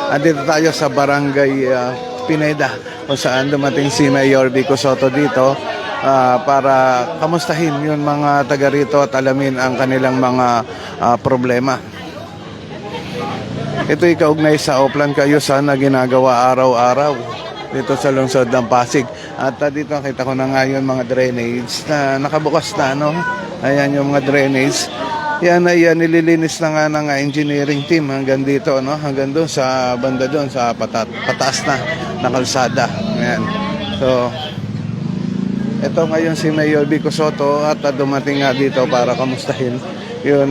Andito tayo sa Barangay Pineda kung saan dumating si Mayor Vico Sotto dito para kamustahin yung mga taga rito at alamin ang kanilang mga problema. Ito'y kaugnay sa Oplan Cayusan na ginagawa araw-araw dito sa lungsod ng Pasig. At dito nakita ko na ngayon mga drainage na nakabukas na, no? Ayan yung mga drainage. Yan ay nililinis na nga ng engineering team hanggang dito, no? Hanggang doon sa banda doon sa pataas na kalsada. Ayan. So, ito ngayon si Mayor Vico Sotto at dumating nga dito para kamustahin yun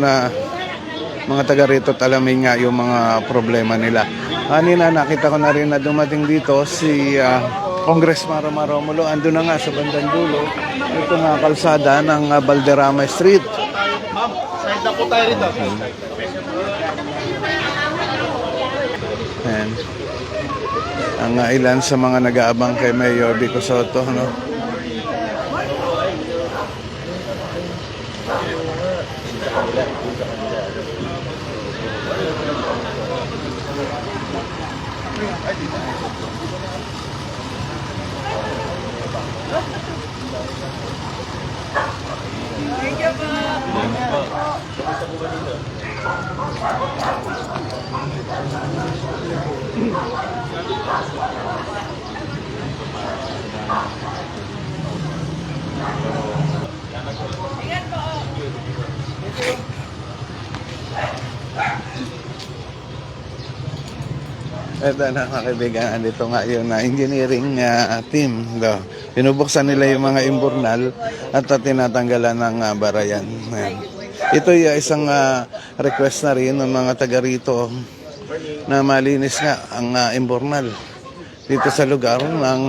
mga taga rito at alamin nga yung mga problema nila. Kanina nakita ko na rin na dumating dito si Congressman Romar Romulo. Ando na nga sa bandang dulo. Ito nga kalsada ng Valderrama Street. Ma'am, side na po tayo rito. Ayan. Ang ilan sa mga nag-aabang kay Mayor Vico Sotto, no? Ito na mga kaibigan, dito nga yung engineering team. Pinubuksan nila yung mga imburnal at tinatanggalan ng barayan. Ito ay isang request na rin ng mga taga rito na malinis nga ang imburnal dito sa lugar ng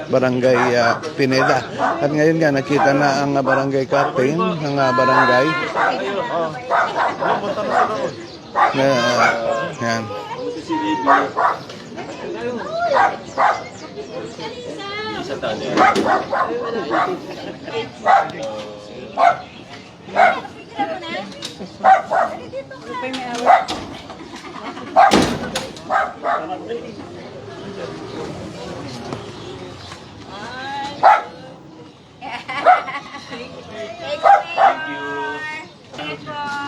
Barangay Pineda. At ngayon nga nakita na ang barangay captain ng barangay. Yan.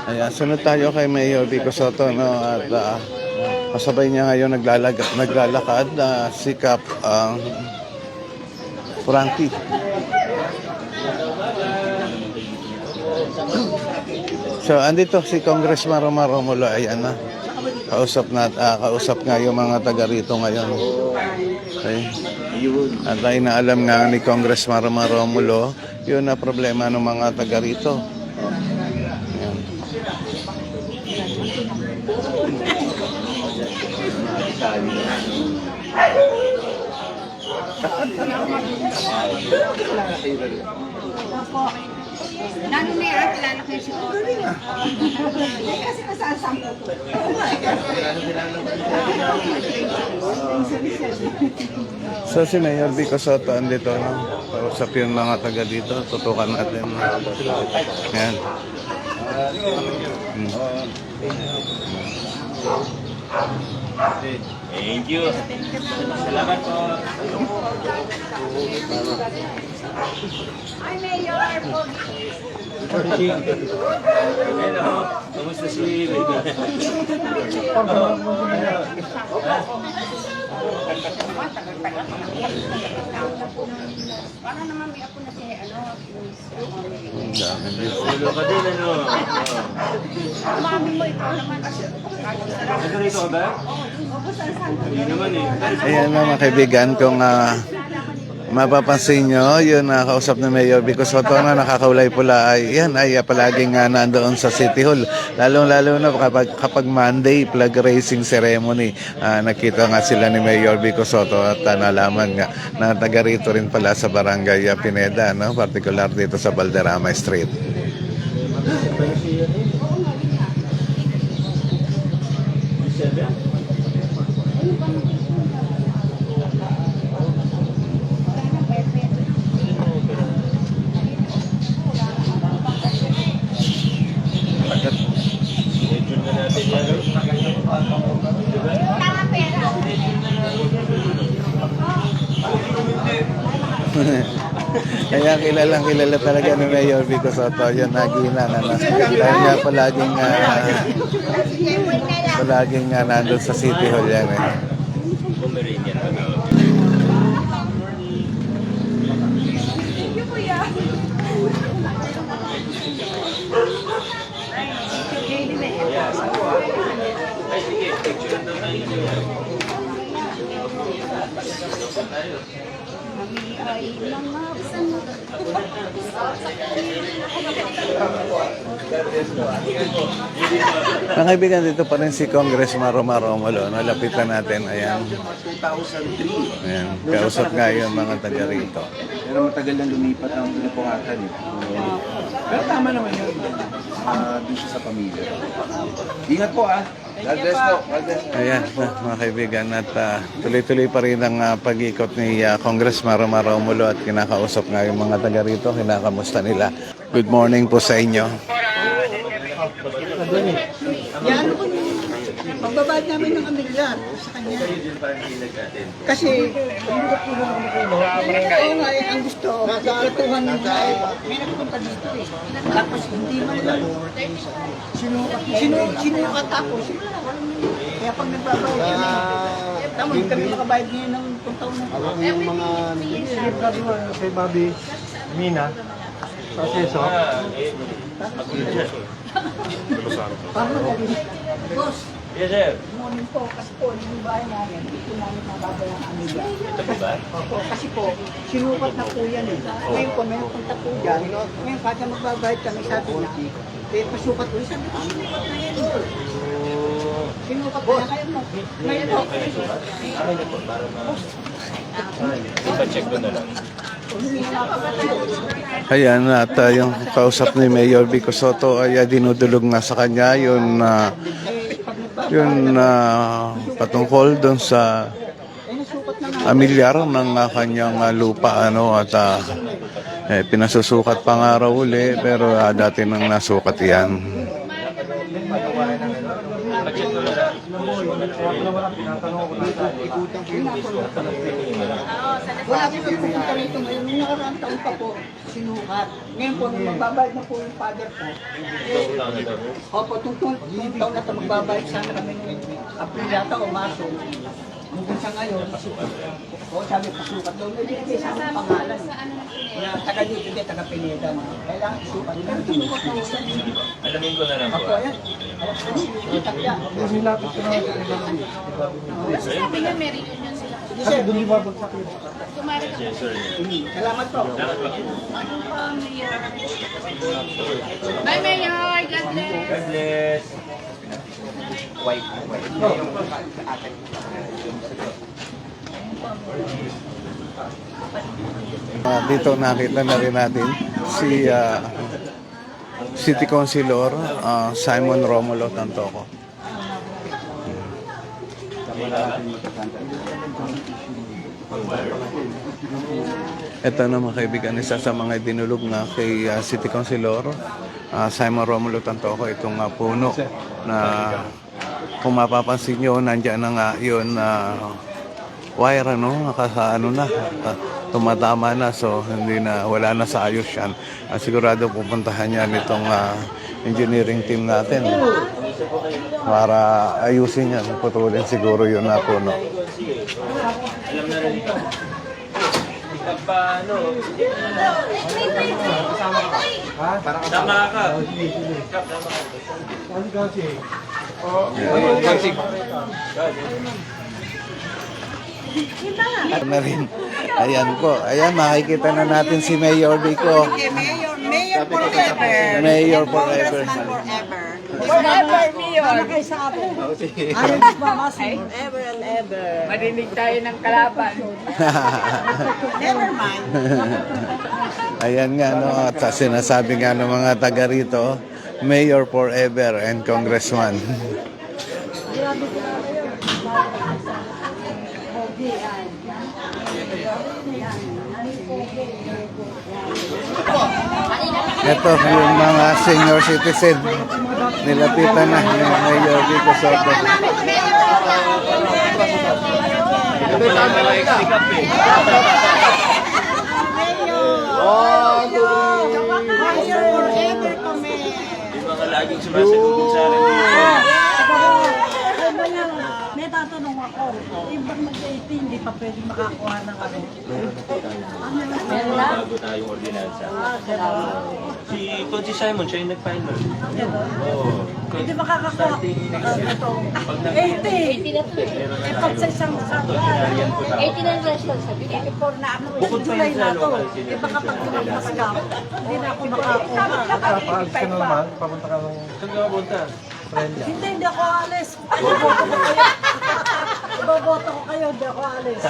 Ayan, sunod tayo kay Mayor Vico Sotto, no? At kasabay niya ngayon naglalakad si Cap Frankie. So, andito si Congressman Romar Romulo. Ayan na. Kausap nga yung mga taga rito ngayon. Okay. At ay naalam nga ni Congressman Romar Romulo yun na problema ng mga taga rito. Ayan. Lalo na yan, kilala kayo si Otto. Kasi nasasampo ko. So si Mayor Vico Sotto andito, no? Kausap yung mga taga dito. Tutukan natin. Ayan. Thank you. Salamat po. Ay, Mayor, pogi. Hello. Kamusta si Baby? Para naman may ako na si Ulo ka din, ano? Mami mo, ikaw naman. Ano rito ka ba? Hindi naman eh. Ayan mga kaibigan, kung mapapansin nyo, yun kausap na Mayor Vico Sotto na nakakaulay pula ay yan ay palaging nandoon sa City Hall. Lalong-lalo na kapag Monday flag raising ceremony, nakita nga sila ni Mayor Vico Sotto at nalaman nga na taga rito rin pala sa Barangay Pineda, no? Particular dito sa Valderrama Street. Tama pa Kaya kilala talaga ni Mayor Vico Soto, yung naginan, ano. Kaya nga palaging nandun sa City Hall yan eh. Pomeranian pa daw. Ay, sige. Picture daw na yun. Mga kaibigan, dito pa rin si Congressman Romulo. Nalapitan natin. Ayan. 2003. Ayan. Kausap nga yung mga taga rito. Pero matagal na lumipat ang pinapungatan eh. Pero tama naman yun. Doon siya sa pamilya. Ingat po ah. God bless po. God bless. Ayan, mga kaibigan, at tuloy-tuloy pa rin ang pag-ikot ni Congressman Romulo at kinakausap nga yung mga taga rito, kinakamusta nila. Good morning po sa inyo. Yan, pagbabayad namin ng amilyar sa kanya. Kasi, oo nga, ang gusto, katuhan ng may nagpunta dito eh. Tapos hindi man lang, sinukat ako. Kaya pag nagbabayad kami, tama, hindi kami makabayad ngayon ng taon na. Alam mo yung mga sabi mo kay Bobby Mina, proseso. Boss, Yes, sir. morning po, kasi po, yung bahay namin, dito namin mababayad ang amilyar. Ito po ba? Opo, kasi po, sinukat na po yan eh. Ngayon po, may punta po dyan. Ngayon, kahit na magbabayad kami, sabi niya, eh, pasukat po. Sabi ko, sinukat na yan. Sinukat po na kayo mo. Ngayon po. Ipa-check ko na lang. Ayan, at yung kausap ni Mayor Vico Soto ay dinudulog na sa kanya yun patungkol doon sa amilyar ng kanyang lupa ano at pinasusukat pa nga raw uli pero dati nang nasukat yan. Wala po yung pupunta rito ngayon. Nung nakaraang taon pa po, sinukat. Ngayon po, nung magbabayad na po yung father po. Opo, itong taon na ito magbabayad sana kami ng April yata o Marso. Hanggang sa ngayon, pasukat. O sabi, pasukat daw. May binigay sa aking pangalan. Na taga dito, hindi, taga Pineda. Kailangan isukat. Pero sinukat na isa. Alamin ko na lang po. Opo, ayan. Itak yan. Nilapit ko na kay Bobby. Sabi niya, may reunion sila. Kasi doon di babagsak yun. Yes, sir. Salamat po. Bye, Mayor! God bless! God bless. Dito nakita na rin natin si City Councilor Simon Romulo Tantoco. Ito na mga kaibigan, isa sa mga dinulog na kay City Councilor Simon Romulo Tantoco, itong puno na kung mapapansin nyo, nandyan na nga yun wire ano, ano na, tumatama na, so hindi na, wala na sa ayos yan. Sigurado pupuntahan yan itong engineering team natin para ayusin yan, putulin siguro yun na puno. Alam na rin ito. Paano? Tama ka. Ano kasi? Na rin. Ayan po. Ayan, makikita na natin si Mayor Vico. Mayor forever. Mayor forever. Forever, Mayor. Ano sa atin? Ever and ever. Marinig tayo ng kalaban. Never mind. Ayan nga, no, at sinasabi nga ng mga taga rito, Mayor forever and Congressman. Ito yung mga senior citizen. Nilapitan na ni Mayor Vico Soto. Forever kami. Yung mga laging sumasagot sa akin dito. May tatanong ako. Ibang mag-18, hindi pa pwede makakuha ng ano. Bago tayong ordinansa. Si Coach Simon, siya yung nag-file nun. Oo. Hindi makakakuha. Pag 80 na to eh. Eh, pag sa isang Yan po tao. 80 na yung threshold, sabi ko. 84 na ako. Bukod pa July yun na sa to. local Eh, senior baka pag citizen. tumakasagaw, hindi na ako makakuha. Paalis ka na naman, papunta ka ng Saan ka punta? friend niya. Hindi ako alis. Iboboto ko kayo. Iboboto ko kayo, hindi ako alis.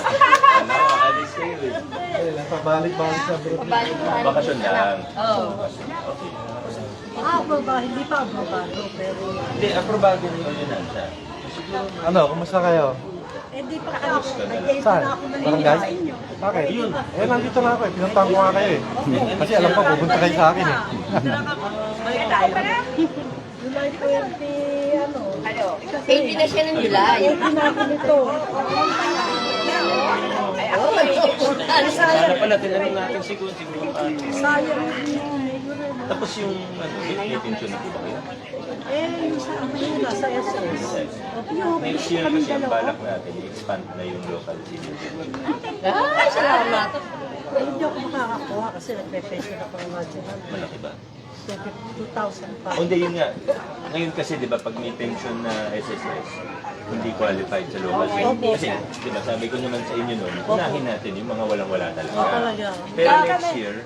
Alis kayo eh. Ayun, pabalik-balik sa bro. Bakasyon lang. Hindi pa aprobado, pero Hindi, aprobado na yung ordinansa. Ano, kumusta kayo? hindi pa kami. Nag-8 Saan? na ako Barangay? Bakit? Nandito na ako eh. Pinuntahan ko nga kayo eh. Kasi alam ko, pupunta kayo sa akin eh. July 20, ano? 80 na siya ng July. 18 na ako nito. Sana pala, tinanong natin si Coach yung paano. Sayang. Tapos yung, may pension na po ba kayo? Eh, yung sa Manila, sa SS. Yung Next year kami kasi ang dalawa. balak natin, i-expand na yung local senior citizen. Ay, salamat. Hindi ako makakakuha kasi nagpe-pension ako ng national. Malaki ba? 2,000 pa. O hindi, yun nga. Ngayon kasi, di ba, pag may pension na SSS, hindi qualified sa local senior. Kasi, di ba, sabi ko naman sa inyo noon, unahin natin yung mga walang-wala talaga. Talaga. Pero next year,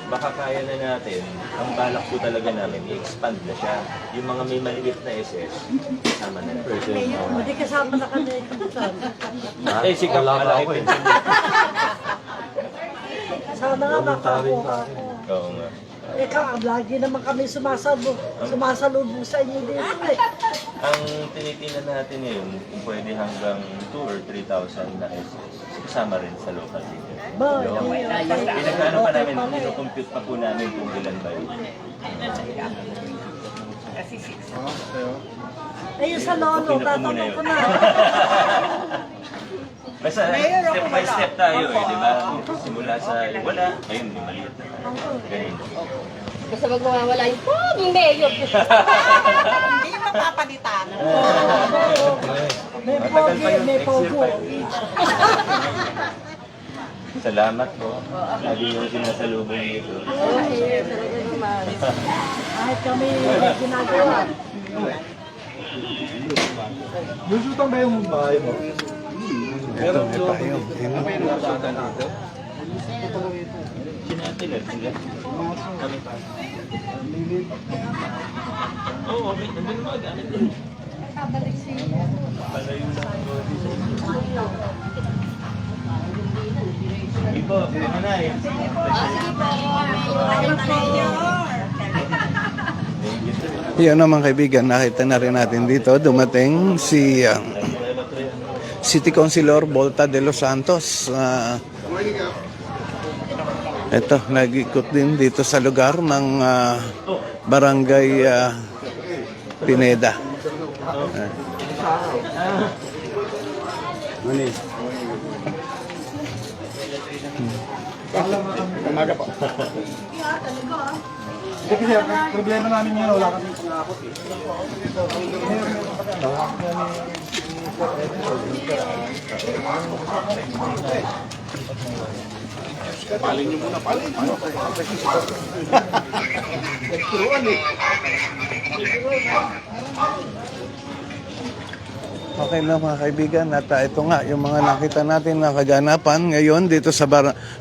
baka kaya na natin, ang balak po talaga namin, i-expand na siya. Yung mga may maliit na SS, kasama na. Hindi kasama na kami. Eh, si Kap, malaki pension niya. Sana nga makakuha ako. Oo nga. Ikaw, lagi naman kami sumasalubong sa inyo dito eh. Ang tinitingnan natin ngayon, kung pwede hanggang 2 or 3,000 na SS, kasama rin sa local senior. Ba, Pinagkano pa namin, compute pa po namin kung ilan ba yun. ayun sa lolo, tatanong ko na. Basta step by step tayo eh, di ba? Simula sa wala, ayun, may maliit na tayo. Ganun. Basta wag mawawala yung poging mayor. Hindi mapapalitan. May Matagal pogi, pa yun, may next year pogo. pa yun. Salamat po. Lagi yung sinasalubong dito. Kahit kami may ginagawa. Lusutan ba yung bahay mo? Ito, may payo. Sinatilan sila. Kami pa. Oo, okay. Nandun mga gamit din. Palayo lang. Ipo, ano na eh. Yan naman kaibigan, nakita na rin natin dito, dumating si City Councilor Volta de los Santos. Ito, nag-ikot din dito sa lugar ng Barangay Pineda. Hindi kasi ang problema namin yun, wala kami pangakot eh. Okay na mga kaibigan, at ito nga yung mga nakita natin na kaganapan ngayon dito sa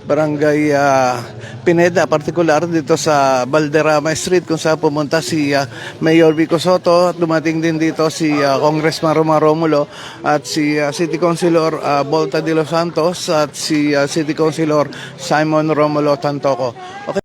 Barangay Pineda, partikular dito sa Valderrama Street kung saan pumunta si Mayor Vico Soto at dumating din dito si Congressman Romulo at si City Councilor Volta de los Santos at si City Councilor Simon Romulo Tantoco. Okay.